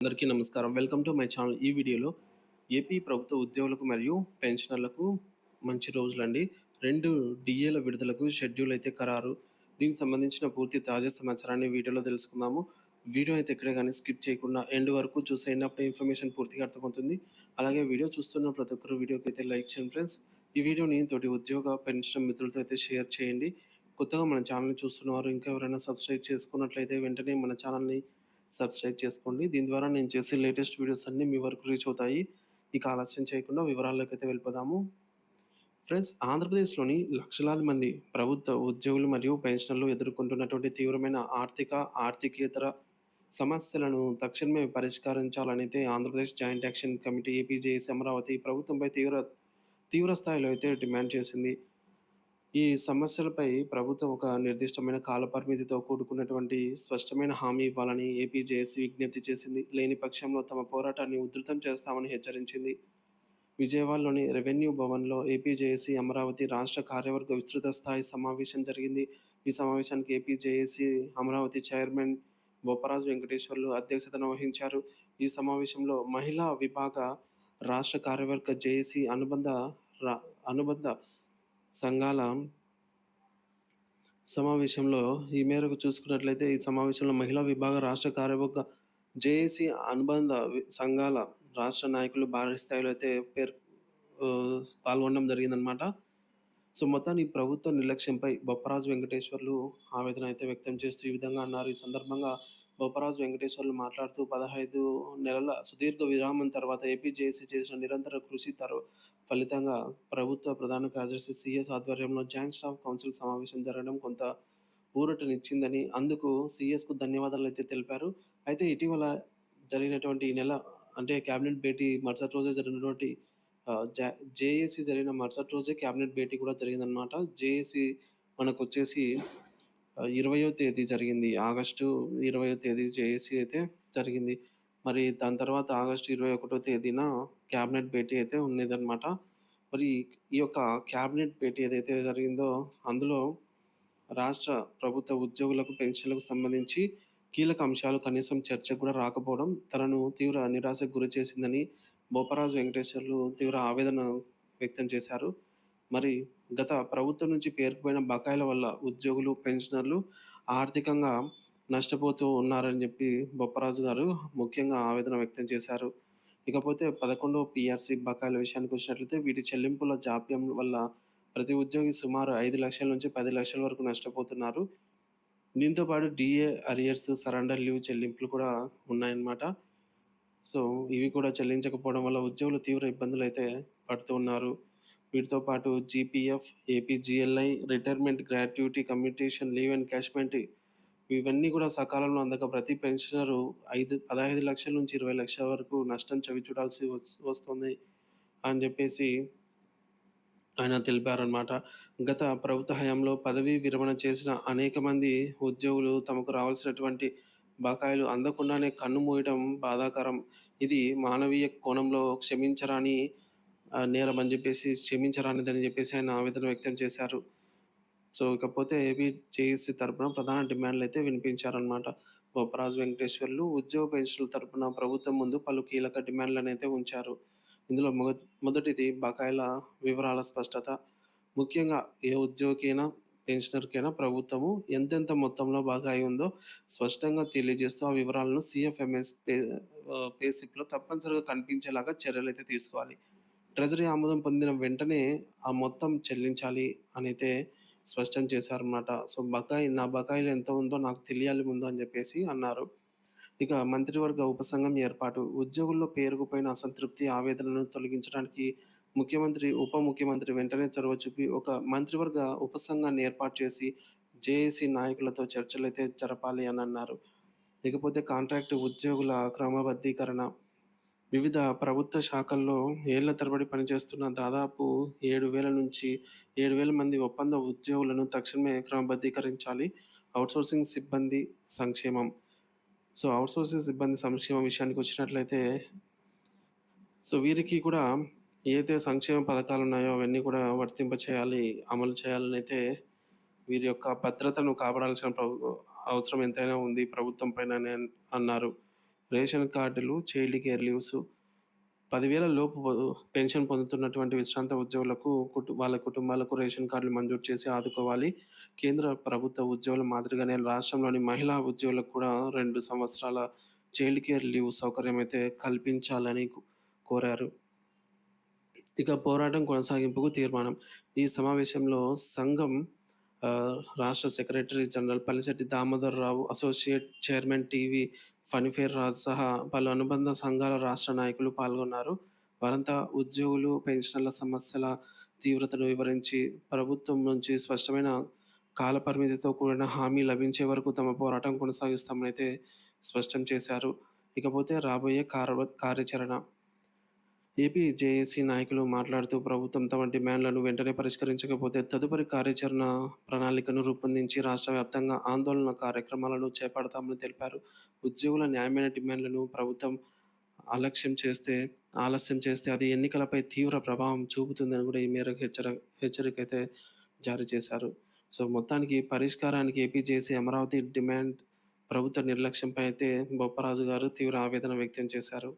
అందరికీ నమస్కారం. Welcome to my channel. ఈ వీడియోలో ఏపీ ప్రభుత్వ ఉద్యోగులకు మరియు పెన్షనర్లకు మంచి రోజులండి. 2 డీఏల విడుదలకు షెడ్యూల్ అయితే ఖరారు. దీనికి సంబంధించిన పూర్తి తాజా సమాచారాన్ని వీడియోలో తెలుసుకుందాము. వీడియో అయితే ఎక్కడే గాని స్కిప్ చేయకుండా ఎండ్ వరకు చూసేయండి. అప్పుడే ఇన్ఫర్మేషన్ పూర్తిగా అర్థమవుతుంది. అలాగే వీడియో చూస్తున్న ప్రతి ఒక్కరు వీడియోకైతే లైక్ చేయండి ఫ్రెండ్స్. ఈ వీడియోని తోటి ఉద్యోగ, పెన్షన్ మిత్రులతో అయితే షేర్ చేయండి. కొత్తగా మన ఛానల్‌ని చూస్తున్నవారు ఇంకా ఎవరైనా సబ్స్క్రైబ్ చేసుకున్నట్లయితే వెంటనే మన ఛానల్‌ని సబ్స్క్రైబ్ చేసుకోండి. దీని ద్వారా నేను చేసే లేటెస్ట్ వీడియోస్ అన్నీ మీ వరకు రీచ్ అవుతాయి. ఇక ఆలస్యం చేయకుండా వివరాల్లోకైతే వెళ్ళిపోదాము. ఫ్రెండ్స్, ఆంధ్రప్రదేశ్‌లోని లక్షలాది మంది ప్రభుత్వ ఉద్యోగులు మరియు పెన్షనర్లు ఎదుర్కొంటున్నటువంటి తీవ్రమైన ఆర్థికేతర సమస్యలను తక్షణమే పరిష్కరించాలనైతే Andhra Pradesh joint action committee APJAC Amaravati ప్రభుత్వంపై తీవ్ర స్థాయిలో అయితే డిమాండ్ చేసింది. ఈ సమస్యలపై ప్రభుత్వం ఒక నిర్దిష్టమైన కాలపరిమితితో కూడుకున్నటువంటి స్పష్టమైన హామీ ఇవ్వాలని ఏపీ జేఏసీ విజ్ఞప్తి చేసింది. లేని పక్షంలో తమ పోరాటాన్ని ఉధృతం చేస్తామని హెచ్చరించింది. విజయవాడలోని రెవెన్యూ భవన్‌లో ఏపీ జేఏసీ అమరావతి రాష్ట్ర కార్యవర్గ విస్తృత స్థాయి సమావేశం జరిగింది. ఈ సమావేశానికి AP JAC Amaravati chairman Bopparaju Venkateswarlu అధ్యక్షతన వహించారు. ఈ సమావేశంలో మహిళా విభాగ రాష్ట్ర కార్యవర్గ జేఏసీ ర అనుబంధ సంఘాల సమావేశంలో ఈ మేరకు చూసుకున్నట్లయితే ఈ సమావేశంలో మహిళా విభాగ రాష్ట్ర కార్యవర్గ జేఏసీ అనుబంధ సంఘాల రాష్ట్ర నాయకులు భారీ స్థాయిలో అయితే పాల్గొనడం జరిగిందనమాట. సో, మొత్తాన్ని ప్రభుత్వ నిర్లక్ష్యంపై బొప్పరాజు వెంకటేశ్వర్లు ఆవేదన అయితే వ్యక్తం చేస్తూ ఈ విధంగా అన్నారు. ఈ సందర్భంగా బొప్పరాజు వెంకటేశ్వర్లు మాట్లాడుతూ 15 నెలల సుదీర్ఘ విరామం తర్వాత ఏపీ జేఏసీ చేసిన నిరంతర కృషి ఫలితంగా ప్రభుత్వ ప్రధాన కార్యదర్శి సీఎస్ ఆధ్వర్యంలో జాయింట్ స్టాఫ్ కౌన్సిల్ సమావేశం జరగడం కొంత ఊరటనిచ్చిందని, అందుకు సీఎస్‌కు ధన్యవాదాలైతే తెలిపారు. అయితే ఇటీవల జరిగినటువంటి ఈ నెల అంటే క్యాబినెట్ భేటీ మరుసటి రోజే జరిగినటువంటి ఆహ్, జ జేఏసీ జరిగిన మరుసటి రోజే క్యాబినెట్ భేటీ కూడా జరిగిందనమాట. జేఏసీ మనకొచ్చేసి 20వ తేదీ జరిగింది. ఆగస్టు 20వ తేదీ జేఏసీ అయితే జరిగింది. మరి దాని తర్వాత ఆగస్టు 21వ తేదీన క్యాబినెట్ భేటీ అయితే ఉండేదనమాట. మరి ఈ యొక్క క్యాబినెట్ భేటీ ఏదైతే జరిగిందో అందులో రాష్ట్ర ప్రభుత్వ ఉద్యోగులకు, పెన్షన్‌లకు సంబంధించి కీలక అంశాలు కనీసం చర్చకు కూడా రాకపోవడం తనను తీవ్ర నిరాశకు గురిచేసిందని బొప్పరాజు వెంకటేశ్వర్లు తీవ్ర ఆవేదన వ్యక్తం చేశారు. మరి గత ప్రభుత్వం నుంచి పేరుకుపోయిన బకాయిల వల్ల ఉద్యోగులు, పెన్షనర్లు ఆర్థికంగా నష్టపోతూ ఉన్నారని చెప్పి బొప్పరాజు గారు ముఖ్యంగా ఆవేదన వ్యక్తం చేశారు. ఇకపోతే 11వ పీఆర్సీ బకాయిల విషయానికొచ్చినట్లయితే వీటి చెల్లింపుల జాప్యం వల్ల ప్రతి ఉద్యోగి సుమారు 5,00,000 నుంచి 10,00,000 వరకు నష్టపోతున్నారు. దీంతో పాటు డీఏ అరియర్స్, సరెండర్ లీవ్ చెల్లింపులు కూడా ఉన్నాయన్నమాట. సో, ఇవి కూడా చెల్లించకపోవడం వల్ల ఉద్యోగులు తీవ్ర ఇబ్బందులైతే పడుతూ ఉన్నారు. వీటితో పాటు GPF, APGLI, retirement gratuity, commutation leave encashment ఇవన్నీ కూడా సకాలంలో అందక ప్రతి పెన్షనరు 15,00,000 నుంచి 20,00,000 వరకు నష్టం చవిచూడాల్సి వస్తుంది అని చెప్పేసి ఆయన తెలిపారనమాట. గత ప్రభుత్వ హయాంలో పదవీ విరమణ చేసిన అనేక మంది ఉద్యోగులు తమకు రావాల్సినటువంటి బకాయిలు అందకుండానే కన్నుమూయడం బాధాకరం. ఇది మానవీయ కోణంలో నేరమని జెప్పేసి క్షమించరానిదని జెప్పేసి ఆయన ఆవేదన వ్యక్తం చేశారు. సో, ఇకపోతే ఏపీ జేఏసీ తరపున ప్రధాన డిమాండ్‌లయితే వినిపించారనమాట. బొప్పరాజు వెంకటేశ్వర్లు ఉద్యోగ పెన్షన్‌ల తరపున ప్రభుత్వం ముందు పలు కీలక డిమాండ్‌లనైతే ఉంచారు. ఇందులో మొదటిది బకాయిల వివరాల స్పష్టత. ముఖ్యంగా ఏ ఉద్యోగికైనా, పెన్షనర్‌కైనా ప్రభుత్వము ఎంతెంత మొత్తంలో బకాయి ఉందో స్పష్టంగా తెలియజేస్తూ ఆ వివరాలను పే స్లిప్‌లో తప్పనిసరిగా కనిపించేలాగా చర్యలైతే తీసుకోవాలి. ట్రెజరీ ఆమోదం పొందిన వెంటనే ఆ మొత్తం చెల్లించాలి అనైతే స్పష్టం చేశారన్నమాట. సో, నా బకాయిలు ఎంత ఉందో నాకు తెలియాలి ముందు అని జెప్పేసి అన్నారు. ఇక మంత్రివర్గ ఉపసంఘం ఏర్పాటు. ఉద్యోగుల్లో పేరుకుపోయిన అసంతృప్తి, ఆవేదనను తొలగించడానికి ముఖ్యమంత్రి, ఉప ముఖ్యమంత్రి వెంటనే చొరవ చూపి ఒక మంత్రివర్గ ఉపసంఘాన్ని ఏర్పాటు చేసి జేఏసీ నాయకులతో చర్చలైతే జరపాలి అని అన్నారు. ఇకపోతే కాంట్రాక్ట్ ఉద్యోగుల క్రమబద్ధీకరణ. వివిధ ప్రభుత్వ శాఖల్లో ఏళ్ల తరబడి పనిచేస్తున్న దాదాపు 7,000 మంది ఒప్పంద ఉద్యోగులను తక్షణమే క్రమబద్ధీకరించాలి. ఔట్‌సోర్సింగ్ సిబ్బంది సంక్షేమం. సో, ఔట్‌సోర్సింగ్ సిబ్బంది సంక్షేమం విషయానికొచ్చినట్లయితే వీరికి కూడా ఏదైతే సంక్షేమ పథకాలున్నాయో అవన్నీ కూడా వర్తింపచేయాలి, అమలు చేయాలనైతే వీరి యొక్క భద్రతను కాపాడాల్సిన అవసరం ఎంతైనా ఉంది ప్రభుత్వం పైన అని అన్నారు. రేషన్ కార్డులు, చైల్డ్ కేర్ లీవ్స్ 10,000 లోపు పెన్షన్ పొందుతున్నటువంటి విశ్రాంత ఉద్యోగులకు వాళ్ళ కుటుంబాలకు రేషన్ కార్డులు మంజూరు చేసి ఆదుకోవాలి. కేంద్ర ప్రభుత్వ ఉద్యోగుల మాదిరిగానే రాష్ట్రంలోని మహిళా ఉద్యోగులకు కూడా 2 సంవత్సరాల చైల్డ్ కేర్ లీవ్ సౌకర్యం అయితే కల్పించాలని కోరారు. ఇక పోరాటం కొనసాగింపుకు తీర్మానం. ఈ సమావేశంలో సంఘం రాష్ట్ర secretary general Pallisetti Damodara Rao, associate chairman TV ఫణిఫేర్ రాజు సహా పలు అనుబంధ సంఘాల రాష్ట్ర నాయకులు పాల్గొన్నారు. వారంతా ఉద్యోగులు, పెన్షనర్ల సమస్యల తీవ్రతను వివరించి, ప్రభుత్వం నుంచి స్పష్టమైన కాలపరిమితితో కూడిన హామీ లభించే వరకు తమ పోరాటం కొనసాగిస్తామనైతే స్పష్టం చేశారు. ఇకపోతే రాబోయే కార్యాచరణ. ఏపీ జేఏసీ నాయకులు మాట్లాడుతూ ప్రభుత్వం తమ డిమాండ్లను వెంటనే పరిష్కరించకపోతే తదుపరి కార్యాచరణ ప్రణాళికను రూపొందించి రాష్ట్ర వ్యాప్తంగా ఆందోళన కార్యక్రమాలను చేపడతామని తెలిపారు. ఉద్యోగుల న్యాయమైన డిమాండ్లను ప్రభుత్వం ఆలస్యం చేస్తే అది ఎన్నికలపై తీవ్ర ప్రభావం చూపుతుందని కూడా ఈ మేరకు హెచ్చరిక అయితే జారీ చేశారు. సో మొత్తానికి పరిష్కారానికి ఏపీ జేఏసీ అమరావతి డిమాండ్ ప్రభుత్వ నిర్లక్ష్యంపై అయితే బొప్పరాజు గారు తీవ్ర ఆవేదన వ్యక్తం చేశారు.